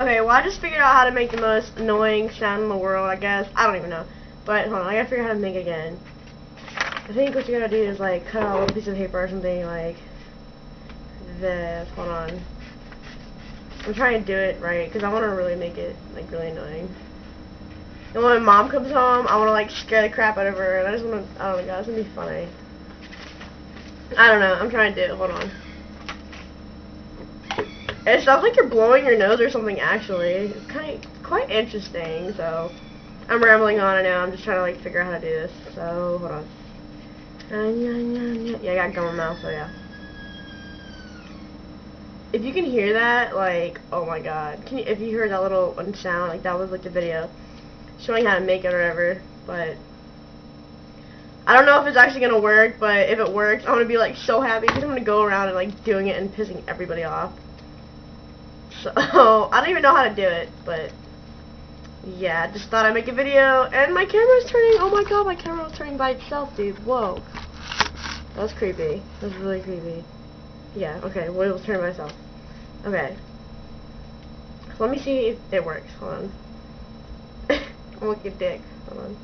Okay, well I just figured out how to make the most annoying sound in the world, I guess. I don't even know. But hold on, I gotta figure out how to make it again. I think what you gotta do is like cut out a little piece of paper or something like this. Hold on. I'm trying to do it right because I want to really make it like really annoying. And when my mom comes home, I want to like scare the crap out of her, and I just want to. Oh my god, it's gonna be funny. I don't know. I'm trying to do it. Hold on. It sounds like you're blowing your nose or something. Actually, it's quite interesting. So I'm rambling on now. I'm just trying to like figure out how to do this. So hold on. Yeah, I got gum in my mouth. So yeah. If you can hear that, like, oh my god. If you heard that little sound, like that was like the video showing how to make it or whatever. But I don't know if it's actually gonna work. But if it works, I'm gonna be like so happy because I'm gonna go around and like doing it and pissing everybody off. So I don't even know how to do it, but yeah, I just thought I'd make a video, and my camera's turning. Oh my god, my camera was turning by itself, dude. Whoa, that was creepy. That was really creepy. Yeah. Okay. Well, it was turning by itself. Okay. So let me see if it works. Hold on. I'm looking at dick. Hold on.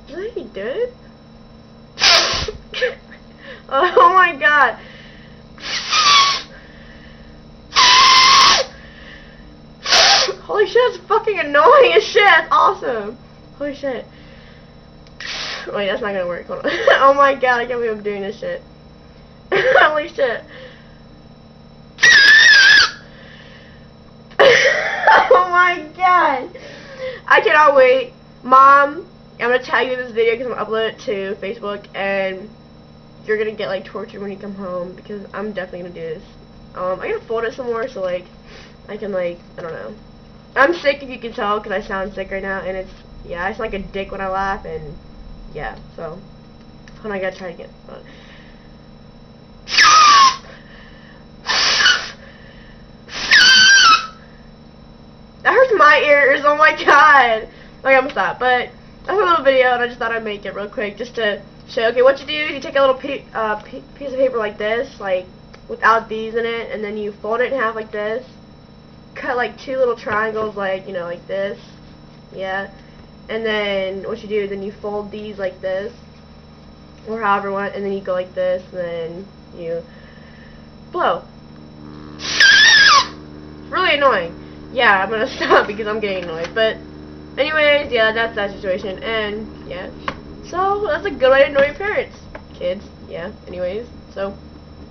Did he do it? Oh my god. Holy shit, it's fucking annoying as shit. That's awesome. Holy shit. Wait, that's not gonna work. Hold on. Oh my god, I can't believe I'm doing this shit. Holy shit. Oh my god. I cannot wait. Mom, I'm gonna tag you in this video because I'm gonna upload it to Facebook, and you're gonna get like tortured when you come home because I'm definitely gonna do this. I'm gonna fold it some more so like I can like, I don't know. I'm sick if you can tell because I sound sick right now, and it's, yeah, I sound like a dick when I laugh, and yeah, so hold on, I gotta try again. Hold on. That hurts my ears, oh my god. Okay, I'm gonna stop, but that's a little video, and I just thought I'd make it real quick just to show, okay, what you do is you take a little piece of paper like this, like without these in it, and then you fold it in half like this. Cut like 2 little triangles, like, you know, like this, yeah, and then what you do is then you fold these like this, or however you want, and then you go like this, and then you blow. It's really annoying. Yeah, I'm gonna stop because I'm getting annoyed, but anyways, yeah, that's that situation, and yeah, so that's a good way to annoy your parents, kids, yeah, anyways, so,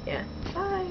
yeah, bye.